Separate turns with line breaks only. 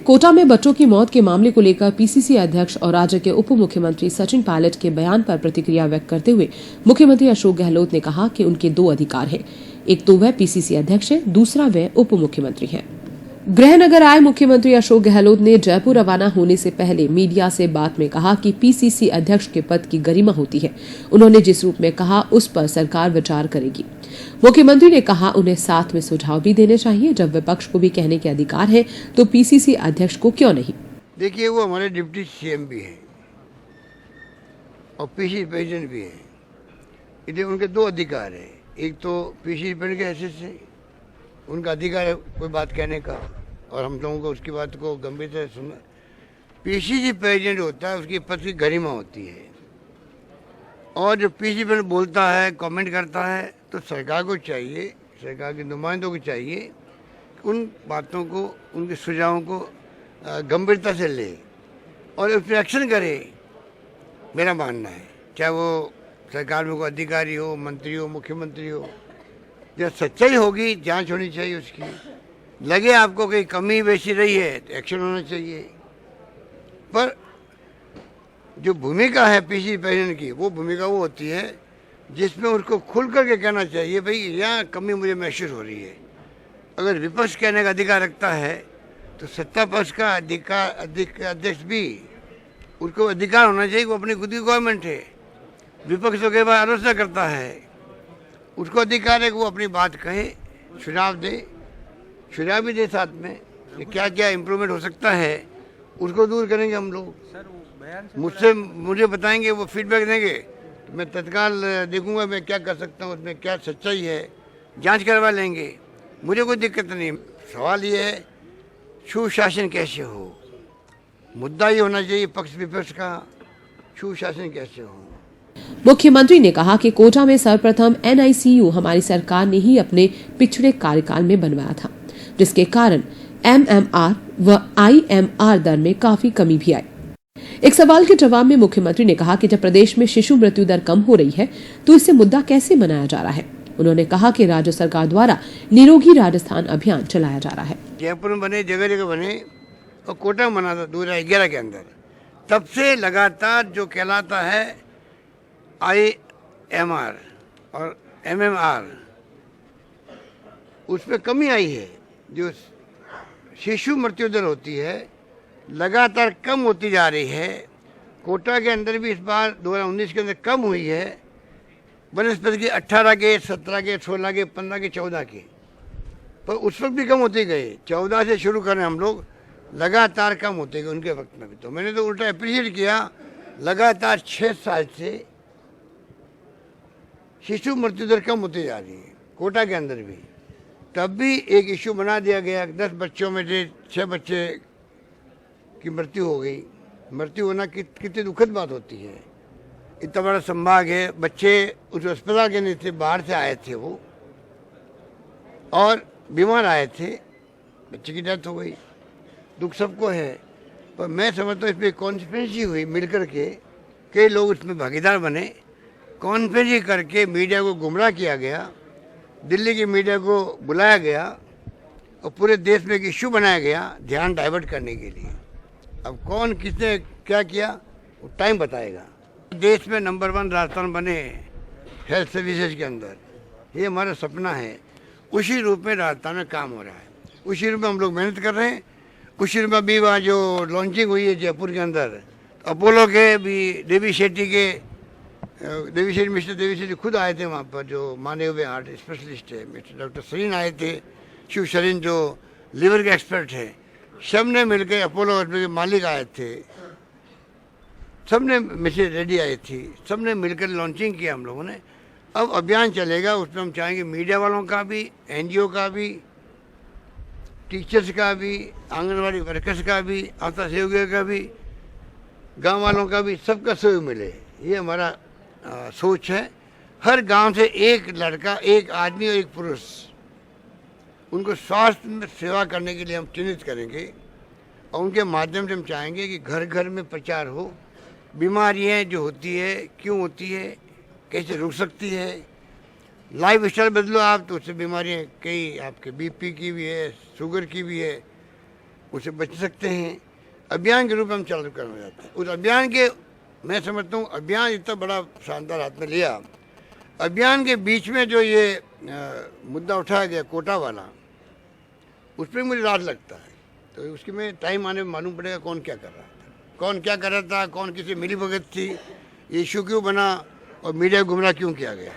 कोटा में बच्चों की मौत के मामले को लेकर पीसीसी अध्यक्ष और राज्य के उप मुख्यमंत्री सचिन पायलट के बयान पर प्रतिक्रिया व्यक्त करते हुए मुख्यमंत्री अशोक गहलोत ने कहा कि उनके दो अधिकार हैं, एक तो वह पीसीसी अध्यक्ष है, दूसरा वह उप मुख्यमंत्री है। गृहनगर आए मुख्यमंत्री अशोक गहलोत ने जयपुर रवाना होने से पहले मीडिया से बात में कहा कि पीसीसी अध्यक्ष के पद की गरिमा होती है। उन्होंने जिस रूप में कहा उस पर सरकार विचार करेगी। मुख्यमंत्री ने कहा उन्हें साथ में सुझाव भी देने चाहिए। जब विपक्ष को भी कहने के अधिकार है तो पीसीसी अध्यक्ष को क्यों नहीं।
देखिए, वो हमारे डिप्टी सीएम भी हैं और पीसीसी प्रेसिडेंट भी हैं। इसलिए उनके दो अधिकार है, एक तो पीसीसी प्रेसिडेंट के हैसियत से उनका अधिकार है कोई बात कहने का, और हम लोगों को उसकी बात को गंभीरता से सुनना। पीसीसी प्रेसिडेंट होता है, उसकी पद की गरिमा होती है, और जो पीसीसी प्रेसिडेंट बोलता है, कमेंट करता है, तो सरकार को चाहिए, सरकार के नुमाइंदों को चाहिए उन बातों को, उनके सुझावों को गंभीरता से ले और उस पर एक्शन करे। मेरा मानना है, चाहे वो सरकार में कोई अधिकारी हो, मंत्री हो, मुख्यमंत्री हो, जब सच्चाई होगी जांच होनी चाहिए उसकी। लगे आपको कोई कमी बेसी रही है तो एक्शन होना चाहिए। पर जो भूमिका है पीसीसी प्रेसिडेंट की, वो भूमिका वो होती है जिसमें उसको खुल करके कहना चाहिए, भाई यहाँ कमी मुझे महसूस हो रही है। अगर विपक्ष कहने का अधिकार रखता है तो सत्ता पक्ष का अध्यक्ष भी, उसको अधिकार होना चाहिए। वो अपनी खुद की गवर्नमेंट है, विपक्ष तो कई बार आलोचना करता है, उसको अधिकार है कि वो अपनी बात कहे, सुझाव भी दे साथ में कि क्या क्या इम्प्रूवमेंट हो सकता है, उसको दूर करेंगे हम लोग। मुझे बताएंगे, वो फीडबैक देंगे तो मैं तत्काल देखूंगा मैं क्या कर सकता हूँ, उसमें क्या सच्चाई है, जांच करवा लेंगे, मुझे कोई दिक्कत नहीं। सवाल ये है सुशासन कैसे हो, मुद्दा ये होना चाहिए पक्ष विपक्ष का, सुशासन कैसे हो।
मुख्यमंत्री ने कहा कि कोटा में सर्वप्रथम एनआईसीयू हमारी सरकार ने ही अपने पिछड़े कार्यकाल में बनवाया था, जिसके कारण एमएमआर व आईएमआर दर में काफी कमी भी आई। एक सवाल के जवाब में मुख्यमंत्री ने कहा कि जब प्रदेश में शिशु मृत्यु दर कम हो रही है तो इससे मुद्दा कैसे मनाया जा रहा है। उन्होंने कहा कि राज्य सरकार द्वारा निरोगी राजस्थान अभियान चलाया जा रहा है।
जयपुर में बने, जगह जगह बने, और कोटा में बना था 2011 के अंदर। तब से लगातार जो कहलाता है आईएमआर और एमएमआर, उसमें कमी आई है। जो शिशु मृत्यु दर होती है लगातार कम होती जा रही है। कोटा के अंदर भी इस बार 2019 के अंदर कम हुई है, बनस्पति की 18 के, 17 के, 16 के, 15 के, 14 के, पर उस वक्त भी कम होते गए। 14 से शुरू करें हम लोग, लगातार कम होते गए उनके वक्त में भी। तो मैंने तो उल्टा अप्रिशिएट किया, लगातार 6 साल से शिशु मृत्यु दर कम होती जा रही है कोटा के अंदर भी। तब भी एक इशू बना दिया गया, 10 बच्चों में से 6 बच्चे की मृत्यु हो गई। मृत्यु होना कितनी दुखद बात होती है। इतना बड़ा संभाग है, बच्चे उस अस्पताल के नहीं थे, बाहर से आए थे वो, और बीमार आए थे, बच्चे की डेथ हो गई। दुख सबको है, पर मैं समझता हूँ इसमें कॉन्स्पिरेसी हुई मिलकर के, कई लोग उसमें भागीदार बने, कॉन्फ्रेंस करके मीडिया को गुमराह किया गया, दिल्ली की मीडिया को बुलाया गया और पूरे देश में एक इशू बनाया गया ध्यान डाइवर्ट करने के लिए। अब कौन किसने क्या किया वो टाइम बताएगा। देश में नंबर 1 राजस्थान बने हेल्थ सर्विसेज के अंदर, ये हमारा सपना है। उसी रूप में राजस्थान में काम हो रहा है, उसी रूप में हम लोग मेहनत कर रहे हैं। उसी रूप में अभी वहाँ जो लॉन्चिंग हुई है जयपुर के अंदर, अपोलो के भी देवी शेट्टी मिस्टर देवी शेट्टी खुद आए थे वहाँ पर, जो माने हुए हार्ट स्पेशलिस्ट है। मिस्टर डॉक्टर सरीन आए थे, शिव सरीन जो लीवर के एक्सपर्ट है। सब ने मिलकर, अपोलो हॉस्पिटल के मालिक आए थे, सब ने, मिसेज रेड्डी आई थी, सब ने मिलकर लॉन्चिंग किया हम लोगों ने। अब अभियान चलेगा, उसमें हम चाहेंगे मीडिया वालों का भी, एनजीओ का भी, टीचर्स का भी, आंगनबाड़ी वर्कर्स का भी, आशा सहयोगियों का भी, गांव वालों का भी, सबका सहयोग मिले, ये हमारा सोच है। हर गांव से एक लड़का, एक आदमी और एक पुरुष, उनको स्वास्थ्य में सेवा करने के लिए हम चिन्हित करेंगे, और उनके माध्यम से हम चाहेंगे कि घर घर में प्रचार हो, बीमारियां जो होती है, क्यों होती है, कैसे रुक सकती है। लाइफ स्टाइल बदलो आप तो उससे बीमारियाँ कई, आपके बीपी की भी है, शुगर की भी है, उससे बच सकते हैं। अभियान के रूप में हम चालू करना चाहते हैं। उस अभियान के, मैं समझता हूँ अभियान इतना बड़ा शानदार हाथ में लिया, अभियान के बीच में जो ये मुद्दा उठाया गया कोटा वाला, उस पर मुझे राज लगता है। तो उसकी में टाइम आने में मालूम पड़ेगा कौन क्या कर रहा था, कौन क्या कर रहा था, कौन किसी मिली भगत थी, ये इशू क्यों बना और मीडिया गुमराह क्यों किया गया।